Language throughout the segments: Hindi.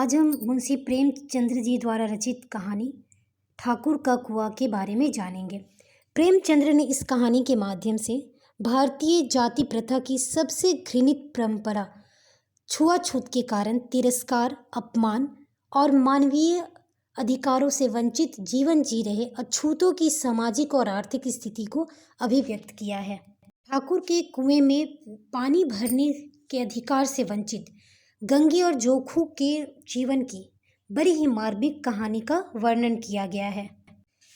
आज हम मुंशी प्रेमचंद्र जी द्वारा रचित कहानी ठाकुर का कुआं के बारे में जानेंगे। प्रेमचंद्र ने इस कहानी के माध्यम से भारतीय जाति प्रथा की सबसे घृणित परंपरा छुआछूत के कारण तिरस्कार, अपमान और मानवीय अधिकारों से वंचित जीवन जी रहे अछूतों की सामाजिक और आर्थिक स्थिति को अभिव्यक्त किया है। ठाकुर के कुएं में पानी भरने के अधिकार से वंचित गंगी और जोखू के जीवन की बड़ी ही मार्मिक कहानी का वर्णन किया गया है।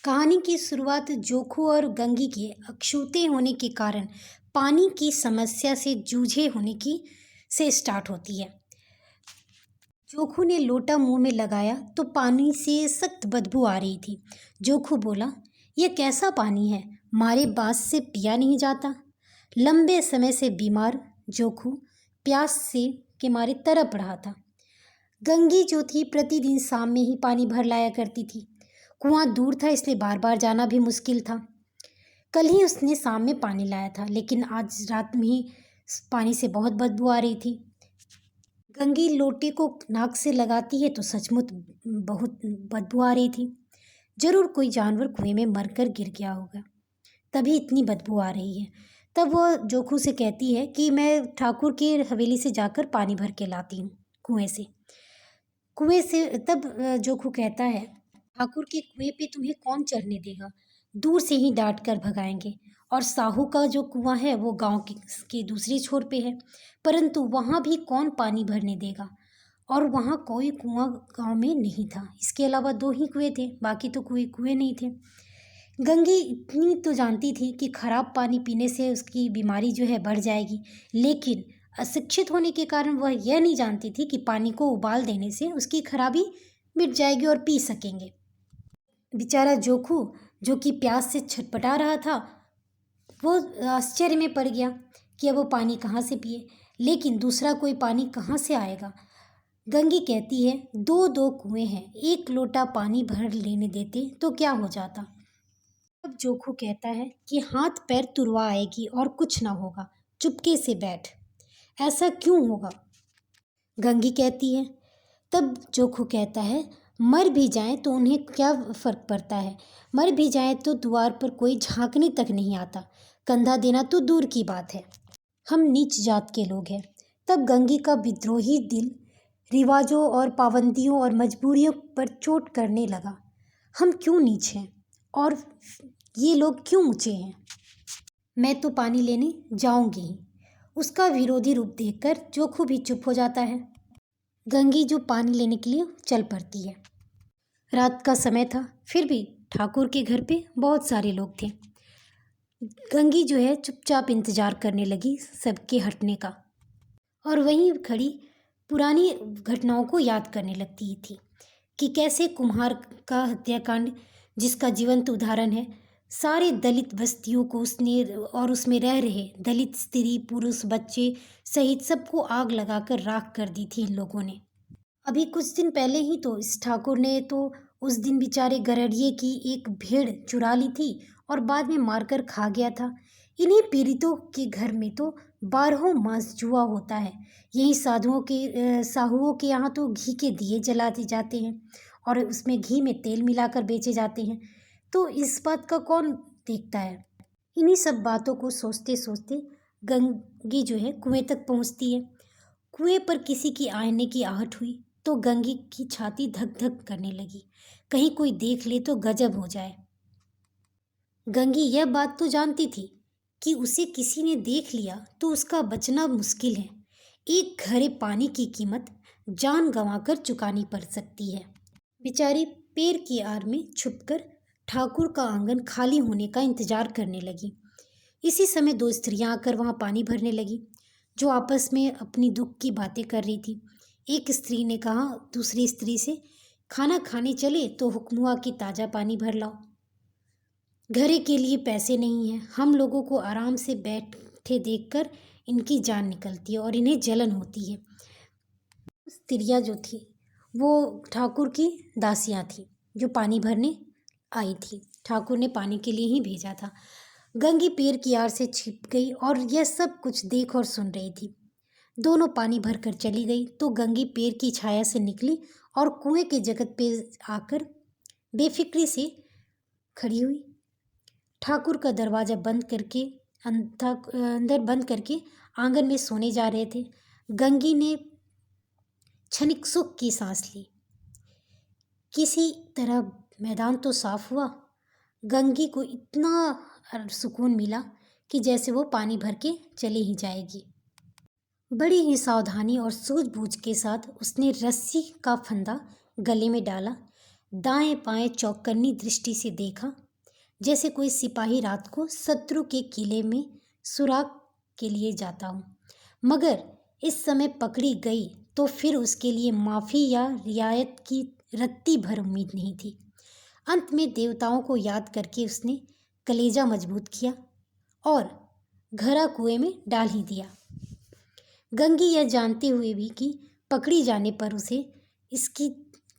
कहानी की शुरुआत जोखू और गंगी के अछूते होने के कारण पानी की समस्या से जूझे होने की से स्टार्ट होती है। जोखू ने लोटा मुंह में लगाया तो पानी से सख्त बदबू आ रही थी। जोखू बोला, यह कैसा पानी है, मारे बांस से पिया नहीं जाता। लंबे समय से बीमार जोखू प्यास से के मारे तड़प रहा था। गंगी जो थी प्रतिदिन शाम में ही पानी भर लाया करती थी। कुआं दूर था इसलिए बार बार जाना भी मुश्किल था। कल ही उसने शाम में पानी लाया था, लेकिन आज रात में ही पानी से बहुत बदबू आ रही थी। गंगी लोटे को नाक से लगाती है तो सचमुच बहुत बदबू आ रही थी। जरूर कोई जानवर कुएं में मरकर गिर गया होगा, तभी इतनी बदबू आ रही है। तब वह जोखू से कहती है कि मैं ठाकुर की हवेली से जाकर पानी भर के लाती हूँ कुएं से। तब जोखू कहता है, ठाकुर के कुएं पे तुम्हें कौन चढ़ने देगा, दूर से ही डांट कर भगाएंगे। और साहू का जो कुआं है वो गांव के दूसरे छोर पे है, परंतु वहाँ भी कौन पानी भरने देगा, और वहाँ कोई कुआं गांव में नहीं था। इसके अलावा 2 ही कुएं थे, बाकी तो कोई कुएं नहीं थे। गंगी इतनी तो जानती थी कि खराब पानी पीने से उसकी बीमारी जो है बढ़ जाएगी, लेकिन अशिक्षित होने के कारण वह यह नहीं जानती थी कि पानी को उबाल देने से उसकी खराबी मिट जाएगी और पी सकेंगे। बेचारा जोखू जो कि प्यास से छटपटा रहा था, वो आश्चर्य में पड़ गया कि अब वो पानी कहाँ से पिए, लेकिन दूसरा कोई पानी कहाँ से आएगा। गंगी कहती है, 2 कुएं हैं, 1 लोटा पानी भर लेने देते तो क्या हो जाता। अब जोखू कहता है कि हाथ पैर तुड़वा आएगी और कुछ ना होगा, चुपके से बैठ। ऐसा क्यों होगा, गंगी कहती है। तब जोखू कहता है, मर भी जाएं तो उन्हें क्या फर्क पड़ता है, मर भी जाएं तो द्वार पर कोई झांकने तक नहीं आता, कंधा देना तो दूर की बात है, हम नीच जात के लोग हैं। तब गंगी का विद्रोही दिल रिवाजों और पाबंदियों और मजबूरियों पर चोट करने लगा। हम क्यों नीच हैं और ये लोग क्यों ऊंचे हैं, मैं तो पानी लेने जाऊंगी ही। उसका विरोधी रूप देखकर जोखू भी चुप हो जाता है। गंगी जो पानी लेने के लिए चल पड़ती है। रात का समय था, फिर भी ठाकुर के घर पे बहुत सारे लोग थे। गंगी जो है चुपचाप इंतजार करने लगी सबके हटने का, और वहीं खड़ी पुरानी घटनाओं को याद करने लगती थी कि कैसे कुम्हार का हत्याकांड, जिसका जीवंत उदाहरण है, सारे दलित बस्तियों को उसने और उसमें रह रहे दलित स्त्री पुरुष बच्चे सहित सबको आग लगाकर राख कर दी थी इन लोगों ने। अभी कुछ दिन पहले ही तो इस ठाकुर ने तो उस दिन बेचारे गरड़िए की एक भेड़ चुरा ली थी और बाद में मारकर खा गया था। इन्हीं पीड़ितों के घर में तो 12 मास जुआ होता है। यही साहुओं के यहाँ तो घी के दिए जलाते जाते हैं और उसमें घी में तेल मिलाकर बेचे जाते हैं। तो इस बात का कौन देखता है। इन्हीं सब बातों को सोचते सोचते गंगी जो है कुएं तक पहुँचती है। कुएं पर किसी की आने की आहट हुई तो गंगी की छाती धक धक करने लगी, कहीं कोई देख ले तो गजब हो जाए। गंगी यह बात तो जानती थी कि उसे किसी ने देख लिया तो उसका बचना मुश्किल है। एक घड़े पानी की कीमत जान गंवाकर चुकानी पड़ सकती है। बेचारी पेड़ की आड़ में छुपकर ठाकुर का आंगन खाली होने का इंतजार करने लगी। इसी समय 2 स्त्रियां आकर वहां पानी भरने लगी, जो आपस में अपनी दुख की बातें कर रही थी। एक स्त्री ने कहा दूसरी स्त्री से, खाना खाने चले तो हुक्म हुआ कि ताज़ा पानी भर लाओ। घरे के लिए पैसे नहीं हैं, हम लोगों को आराम से बैठे देखकर इनकी जान निकलती है और इन्हें जलन होती है। स्त्रियाँ जो थी वो ठाकुर की दासियाँ थीं जो पानी भरने आई थी। ठाकुर ने पानी के लिए ही भेजा था। गंगी पेड़ की आड़ से छिप गई और यह सब कुछ देख और सुन रही थी। दोनों पानी भरकर चली गई तो गंगी पेड़ की छाया से निकली और कुएं के जगत पे आकर बेफिक्री से खड़ी हुई। ठाकुर का दरवाज़ा बंद करके अंदर बंद करके आंगन में सोने जा रहे थे। गंगी ने क्षणिक सुख की सांस ली। किसी तरह मैदान तो साफ हुआ। गंगी को इतना सुकून मिला कि जैसे वो पानी भर के चली ही जाएगी। बड़ी ही सावधानी और सूझबूझ के साथ उसने रस्सी का फंदा गले में डाला, दाएं बाएं चौकन्नी दृष्टि से देखा, जैसे कोई सिपाही रात को शत्रु के किले में सुराग के लिए जाता हो। मगर इस समय पकड़ी गई तो फिर उसके लिए माफ़ी या रियायत की रत्ती भर उम्मीद नहीं थी। अंत में देवताओं को याद करके उसने कलेजा मजबूत किया और घड़ा कुएं में डाल ही दिया। गंगी यह जानते हुए भी कि पकड़ी जाने पर उसे इसकी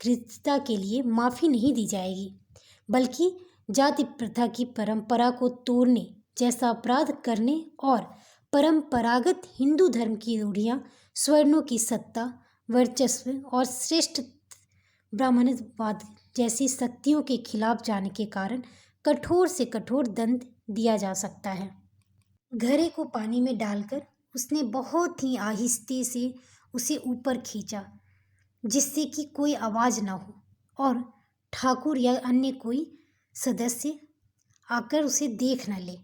कृत्यता के लिए माफ़ी नहीं दी जाएगी, बल्कि जाति प्रथा की परंपरा को तोड़ने जैसा अपराध करने और परंपरागत हिंदू धर्म की रूढ़ियाँ, स्वर्णों की सत्ता, वर्चस्व और श्रेष्ठ ब्राह्मणवाद जैसी शक्तियों के खिलाफ जाने के कारण कठोर से कठोर दंड दिया जा सकता है। घड़े को पानी में डालकर उसने बहुत ही आहिस्ते से उसे ऊपर खींचा, जिससे कि कोई आवाज़ ना हो और ठाकुर या अन्य कोई सदस्य आकर उसे देख न ले।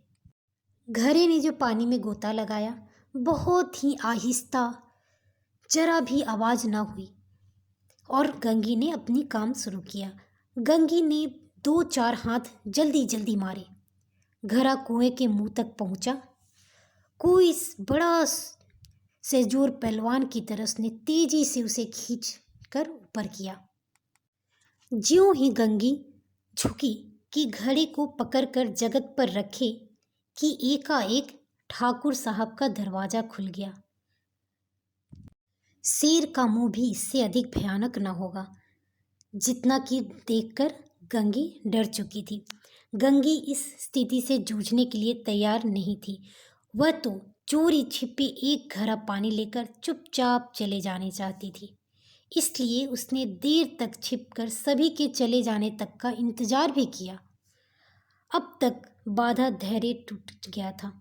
घड़े ने जो पानी में गोता लगाया, बहुत ही आहिस्ता, जरा भी आवाज़ ना हुई और गंगी ने अपनी काम शुरू किया। गंगी ने 2-4 हाथ जल्दी जल्दी मारे। घड़ा कुएं के मुंह तक पहुंचा। कोई बड़ा सेजोर पहलवान की तरह उसने तेजी से उसे खींच कर ऊपर किया। ज्यों ही गंगी झुकी कि घड़े को पकड़कर जगत पर रखे कि एकाएक ठाकुर साहब का दरवाज़ा खुल गया। शेर का मुंह भी इससे अधिक भयानक न होगा, जितना कि देखकर गंगी डर चुकी थी। गंगी इस स्थिति से जूझने के लिए तैयार नहीं थी। वह तो चोरी छिपे एक घड़ा पानी लेकर चुपचाप चले जाने चाहती थी। इसलिए उसने देर तक छिपकर सभी के चले जाने तक का इंतजार भी किया। अब तक बाधा धैर्य टूट गया था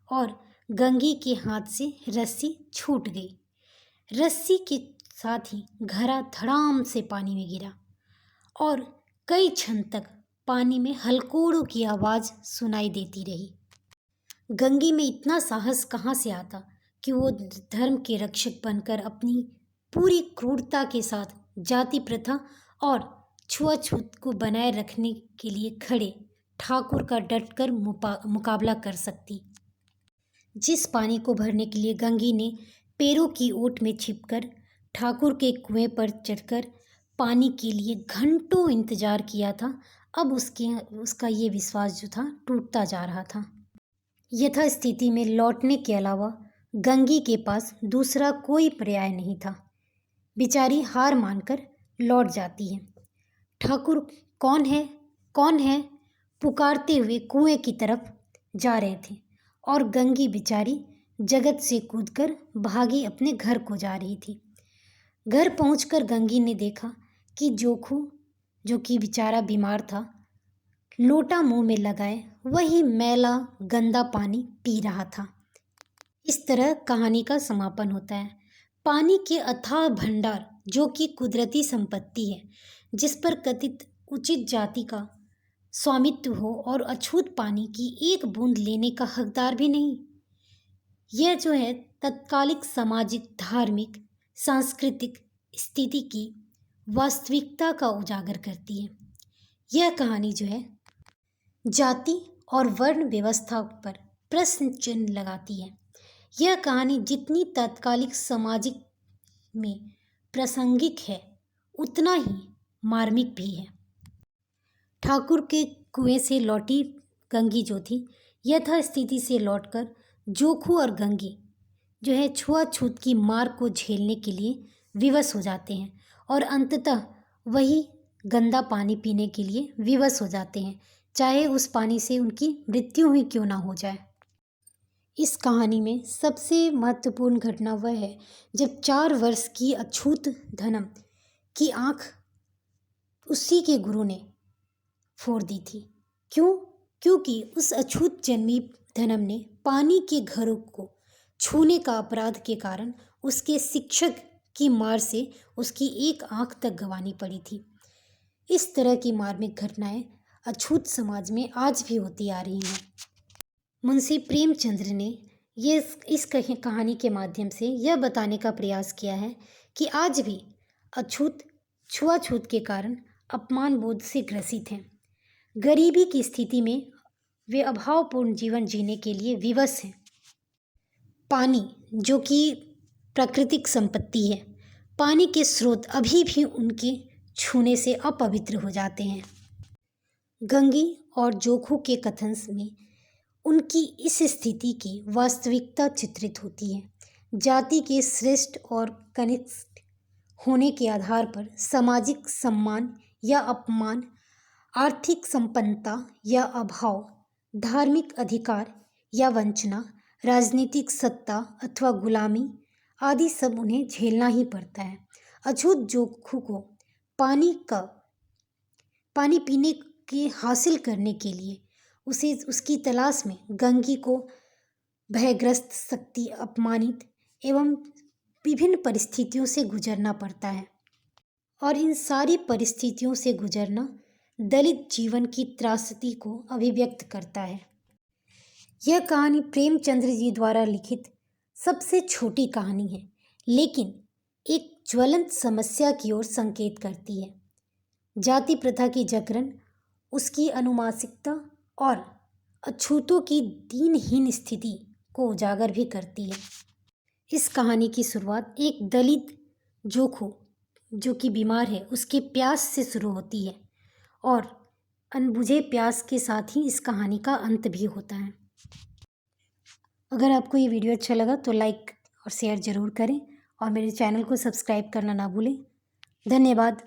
और गंगी के हाथ से रस्सी छूट गई। रस्सी के साथ ही घड़ा धड़ाम से पानी में गिरा और कई क्षण तक पानी में हलकोड़ों की आवाज़ सुनाई देती रही। गंगी में इतना साहस कहाँ से आता कि वो धर्म के रक्षक बनकर अपनी पूरी क्रूरता के साथ जाति प्रथा और छुआछूत को बनाए रखने के लिए खड़े ठाकुर का डटकर मुकाबला कर सकती। जिस पानी को भरने के लिए गंगी ने पैरों की ओट में छिपकर ठाकुर के कुएं पर चढ़कर पानी के लिए घंटों इंतजार किया था, अब उसका ये विश्वास जो था टूटता जा रहा था। यथा स्थिति में लौटने के अलावा गंगी के पास दूसरा कोई पर्याय नहीं था। बेचारी हार मानकर लौट जाती है। ठाकुर कौन है, कौन है पुकारते हुए कुएं की तरफ जा रहे थे और गंगी बेचारी जगत से कूदकर भागी अपने घर को जा रही थी। घर पहुंचकर गंगी ने देखा कि जोखू, जो कि बेचारा बीमार था, लोटा मुंह में लगाए वही मैला गंदा पानी पी रहा था। इस तरह कहानी का समापन होता है। पानी के अथाह भंडार, जो कि कुदरती संपत्ति है, जिस पर कथित उचित जाति का स्वामित्व हो और अछूत पानी की एक बूंद लेने का हकदार भी नहीं, यह जो है तत्कालिक सामाजिक, धार्मिक, सांस्कृतिक स्थिति की वास्तविकता का उजागर करती है। यह कहानी जो है जाति और वर्ण व्यवस्था पर प्रश्न चिन्ह लगाती है। यह कहानी जितनी तत्कालिक सामाजिक में प्रासंगिक है, उतना ही मार्मिक भी है। ठाकुर के कुएं से लौटी गंगी जो थी, यथा स्थिति से लौटकर जोखू और गंगी जो है छुआछूत की मार को झेलने के लिए विवश हो जाते हैं और अंततः वही गंदा पानी पीने के लिए विवश हो जाते हैं, चाहे उस पानी से उनकी मृत्यु ही क्यों ना हो जाए। इस कहानी में सबसे महत्वपूर्ण घटना वह है जब 4 वर्ष की अछूत धनम की आंख उसी के गुरु ने फोड़ दी थी। क्यों? क्योंकि उस अछूत जन्मी धनम ने पानी के घरों को छूने का अपराध के कारण उसके शिक्षक की मार से उसकी एक आंख तक गंवानी पड़ी थी। इस तरह की मार्मिक घटनाएं अछूत समाज में आज भी होती आ रही हैं। मुंशी प्रेमचंद्र ने इस कहानी के माध्यम से यह बताने का प्रयास किया है कि आज भी अछूत छुआछूत के कारण अपमान बोध से ग्रसित हैं। गरीबी की स्थिति में वे अभावपूर्ण जीवन जीने के लिए विवश हैं। पानी जो कि प्राकृतिक संपत्ति है, पानी के स्रोत अभी भी उनके छूने से अपवित्र हो जाते हैं। गंगी और जोखू के कथन में उनकी इस स्थिति की वास्तविकता चित्रित होती है। जाति के श्रेष्ठ और कनिष्ठ होने के आधार पर सामाजिक सम्मान या अपमान, आर्थिक संपन्नता या अभाव, धार्मिक अधिकार या वंचना, राजनीतिक सत्ता अथवा गुलामी आदि सब उन्हें झेलना ही पड़ता है। अछूत जोखू को पानी पीने के हासिल करने के लिए उसे उसकी तलाश में गंगी को भयग्रस्त, शक्ति, अपमानित एवं विभिन्न परिस्थितियों से गुजरना पड़ता है। और इन सारी परिस्थितियों से गुजरना दलित जीवन की त्रासदी को अभिव्यक्त करता है। यह कहानी प्रेमचंद्र जी द्वारा लिखित सबसे छोटी कहानी है, लेकिन एक ज्वलंत समस्या की ओर संकेत करती है। जाति प्रथा की जकड़न, उसकी अनुमानसिकता और अछूतों की दीनहीन स्थिति को उजागर भी करती है। इस कहानी की शुरुआत एक दलित जोखू जो कि बीमार है उसके प्यास से शुरू होती है और अनबुझे प्यास के साथ ही इस कहानी का अंत भी होता है। अगर आपको ये वीडियो अच्छा लगा तो लाइक और शेयर ज़रूर करें और मेरे चैनल को सब्सक्राइब करना ना भूलें। धन्यवाद।